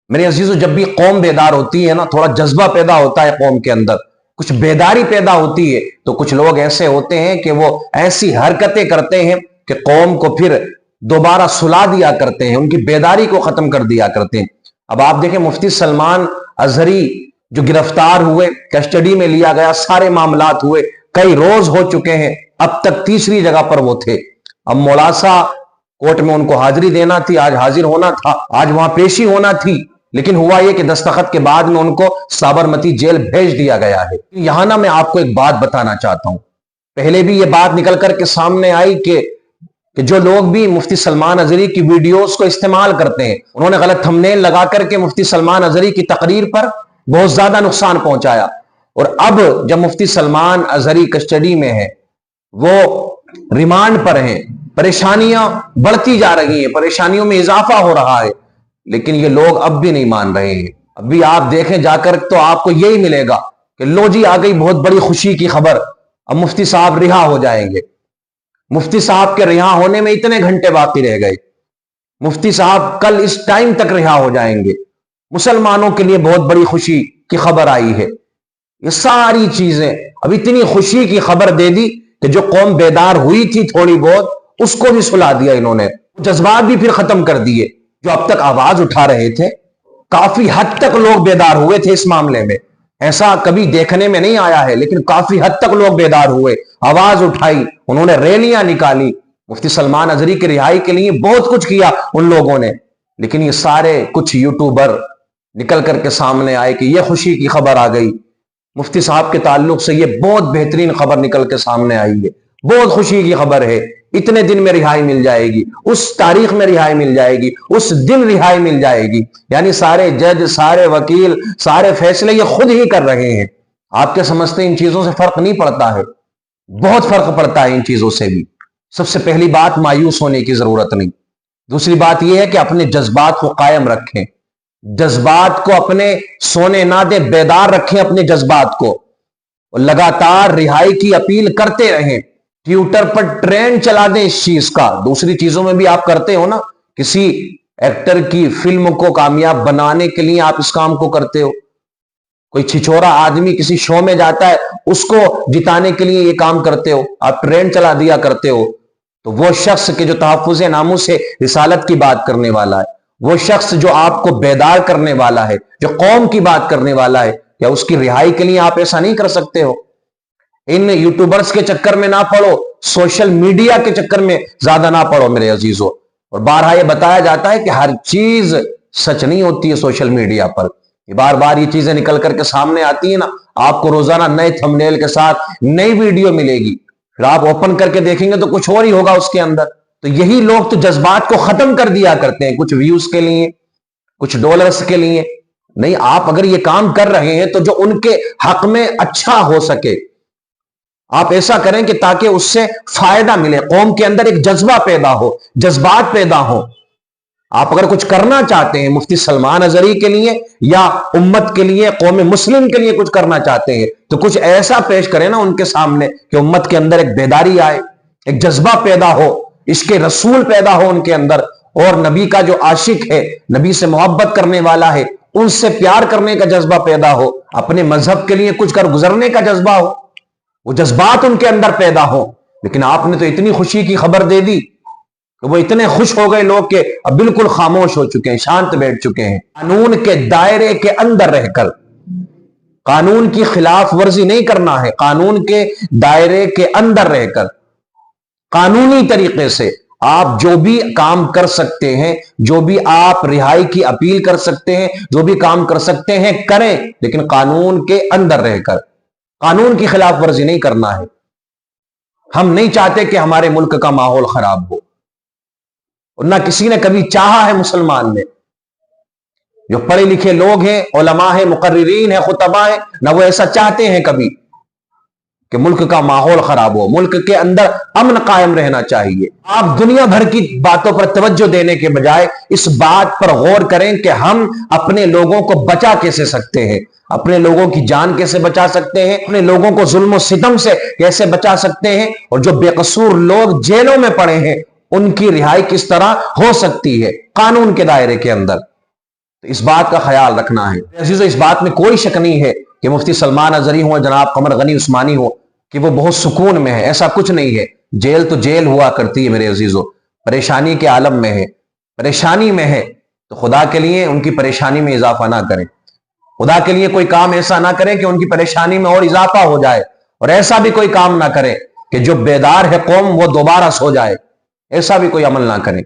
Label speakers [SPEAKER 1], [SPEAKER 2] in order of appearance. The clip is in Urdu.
[SPEAKER 1] میرے عزیزو، جب بھی قوم بیدار ہوتی ہے نا، تھوڑا جذبہ پیدا ہوتا ہے قوم کے اندر، کچھ بیداری پیدا ہوتی ہے، تو کچھ لوگ ایسے ہوتے ہیں کہ وہ ایسی حرکتیں کرتے ہیں کہ قوم کو پھر دوبارہ سلا دیا کرتے ہیں، ان کی بیداری کو ختم کر دیا کرتے ہیں۔ اب آپ دیکھیں مفتی سلمان اظہری جو گرفتار ہوئے، کسٹڈی میں لیا گیا، سارے معاملات ہوئے، کئی روز ہو چکے ہیں، اب تک تیسری جگہ پر وہ تھے۔ اب مولاسا کورٹ میں ان کو حاضری دینا تھی، آج حاضر ہونا تھا، آج وہاں پیشی ہونا تھی، لیکن ہوا یہ کہ دستخط کے بعد میں ان کو سابرمتی جیل بھیج دیا گیا ہے۔ یہاں نا میں آپ کو ایک بات بتانا چاہتا ہوں، پہلے بھی یہ بات نکل کر کے سامنے آئی کہ جو لوگ بھی مفتی سلمان اظہری کی ویڈیوز کو استعمال کرتے ہیں، انہوں نے غلط تھمبنیل لگا کر کے مفتی سلمان اظہری کی تقریر پر بہت زیادہ نقصان پہنچایا، اور اب جب مفتی سلمان اظہری کسٹڈی میں ہے، وہ ریمانڈ پر ہیں، پریشانیاں بڑھتی جا رہی ہیں، پریشانیوں میں اضافہ ہو رہا ہے، لیکن یہ لوگ اب بھی نہیں مان رہے ہیں۔ اب بھی آپ دیکھیں جا کر تو آپ کو یہی ملے گا کہ لو جی آ گئی بہت بڑی خوشی کی خبر، اب مفتی صاحب رہا ہو جائیں گے۔ مفتی صاحب کے رہا ہونے میں اتنے گھنٹے باقی رہ گئے، مفتی صاحب کل اس ٹائم تک رہا ہو جائیں گے، مسلمانوں کے لیے بہت بڑی خوشی کی خبر آئی ہے۔ یہ ساری چیزیں اب اتنی خوشی کی خبر دے دی کہ جو قوم بیدار ہوئی تھی تھوڑی بہت، اس کو بھی سلا دیا انہوں نے، جذبات بھی پھر ختم کر دیے۔ جو اب تک آواز اٹھا رہے تھے، کافی حد تک لوگ بیدار ہوئے تھے اس معاملے میں، ایسا کبھی دیکھنے میں نہیں آیا ہے، لیکن کافی حد تک لوگ بیدار ہوئے، آواز اٹھائی، انہوں نے ریلیاں نکالی، مفتی سلمان اظہری کی رہائی کے لیے بہت کچھ کیا ان لوگوں نے، لیکن یہ سارے کچھ یوٹیوبر نکل کر کے سامنے آئے کہ یہ خوشی کی خبر آ گئی، مفتی صاحب کے تعلق سے یہ بہت بہترین خبر نکل کے سامنے آئی ہے، بہت خوشی کی خبر ہے، اتنے دن میں رہائی مل جائے گی، اس تاریخ میں رہائی مل جائے گی، اس دن رہائی مل جائے گی، یعنی سارے جج، سارے وکیل، سارے فیصلے یہ خود ہی کر رہے ہیں۔ آپ کیا سمجھتے ہیں ان چیزوں سے فرق نہیں پڑتا ہے؟ بہت فرق پڑتا ہے ان چیزوں سے بھی۔ سب سے پہلی بات، مایوس ہونے کی ضرورت نہیں۔ دوسری بات یہ ہے کہ اپنے جذبات کو قائم رکھیں، جذبات کو اپنے سونے نہ دیں، بیدار رکھیں اپنے جذبات کو، اور لگاتار رہائی کی اپیل کرتے رہیں، ٹویٹر پر ٹرینڈ چلا دیں اس چیز کا۔ دوسری چیزوں میں بھی آپ کرتے ہو نا، کسی ایکٹر کی فلم کو کامیاب بنانے کے لیے آپ اس کام کو کرتے ہو، کوئی چھچورا آدمی کسی شو میں جاتا ہے، اس کو جتانے کے لیے یہ کام کرتے ہو، آپ ٹرینڈ چلا دیا کرتے ہو۔ تو وہ شخص کے جو تحفظ ناموس رسالت کی بات کرنے والا ہے، وہ شخص جو آپ کو بیدار کرنے والا ہے، جو قوم کی بات کرنے والا ہے، کیا اس کی رہائی کے لیے آپ ایسا نہیں کر سکتے ہو؟ ان یوٹیوبرز کے چکر میں نہ پڑو، سوشل میڈیا کے چکر میں زیادہ نہ پڑو میرے عزیزو۔ اور بارہا یہ بتایا جاتا ہے کہ ہر چیز سچ نہیں ہوتی ہے سوشل میڈیا پر، بار بار یہ چیزیں نکل کر کے سامنے آتی ہیں نا، آپ کو روزانہ نئے تھمبنیل کے ساتھ نئی ویڈیو ملے گی، پھر آپ اوپن کر کے دیکھیں گے تو کچھ اور ہی ہوگا اس کے اندر۔ تو یہی لوگ تو جذبات کو ختم کر دیا کرتے ہیں، کچھ ویوز کے لیے، کچھ ڈالرز کے لیے۔ نہیں، آپ اگر یہ کام کر رہے ہیں تو جو ان کے حق میں اچھا ہو سکے آپ ایسا کریں کہ تاکہ اس سے فائدہ ملے، قوم کے اندر ایک جذبہ پیدا ہو، جذبات پیدا ہو۔ آپ اگر کچھ کرنا چاہتے ہیں مفتی سلمان اظہری کے لیے یا امت کے لیے، قوم مسلم کے لیے کچھ کرنا چاہتے ہیں، تو کچھ ایسا پیش کریں نا ان کے سامنے کہ امت کے اندر ایک بیداری آئے، ایک جذبہ پیدا ہو، عشق رسول پیدا ہو ان کے اندر، اور نبی کا جو عاشق ہے، نبی سے محبت کرنے والا ہے، ان سے پیار کرنے کا جذبہ پیدا ہو، اپنے مذہب کے لیے کچھ کر گزرنے کا جذبہ ہو، وہ جذبات ان کے اندر پیدا ہو۔ لیکن آپ نے تو اتنی خوشی کی خبر دے دی کہ وہ اتنے خوش ہو گئے لوگ کہ اب بالکل خاموش ہو چکے ہیں، شانت بیٹھ چکے ہیں۔ قانون کے دائرے کے اندر رہ کر، قانون کی خلاف ورزی نہیں کرنا ہے، قانون کے دائرے کے اندر رہ کر قانونی طریقے سے آپ جو بھی کام کر سکتے ہیں، جو بھی آپ رہائی کی اپیل کر سکتے ہیں، جو بھی کام کر سکتے ہیں کریں، لیکن قانون کے اندر رہ کر، قانون کی خلاف ورزی نہیں کرنا ہے۔ ہم نہیں چاہتے کہ ہمارے ملک کا ماحول خراب ہو، اور نہ کسی نے کبھی چاہا ہے مسلمان میں، جو پڑھے لکھے لوگ ہیں، علماء ہیں، مقررین ہیں، خطباء ہیں، نہ وہ ایسا چاہتے ہیں کبھی کہ ملک کا ماحول خراب ہو، ملک کے اندر امن قائم رہنا چاہیے۔ آپ دنیا بھر کی باتوں پر توجہ دینے کے بجائے اس بات پر غور کریں کہ ہم اپنے لوگوں کو بچا کیسے سکتے ہیں، اپنے لوگوں کی جان کیسے بچا سکتے ہیں، اپنے لوگوں کو ظلم و ستم سے کیسے بچا سکتے ہیں، اور جو بے قصور لوگ جیلوں میں پڑے ہیں ان کی رہائی کس طرح ہو سکتی ہے قانون کے دائرے کے اندر۔ تو اس بات کا خیال رکھنا ہے عزیزو۔ اس بات میں کوئی شک نہیں ہے کہ مفتی سلمان اظہری ہوں، جناب قمر غنی عثمانی ہوں، کہ وہ بہت سکون میں ہے، ایسا کچھ نہیں ہے۔ جیل تو جیل ہوا کرتی ہے میرے عزیزو، پریشانی کے عالم میں ہے، پریشانی میں ہے، تو خدا کے لیے ان کی پریشانی میں اضافہ نہ کریں، خدا کے لیے کوئی کام ایسا نہ کریں کہ ان کی پریشانی میں اور اضافہ ہو جائے، اور ایسا بھی کوئی کام نہ کریں کہ جو بیدار ہے قوم وہ دوبارہ سو جائے، ایسا بھی کوئی عمل نہ کریں۔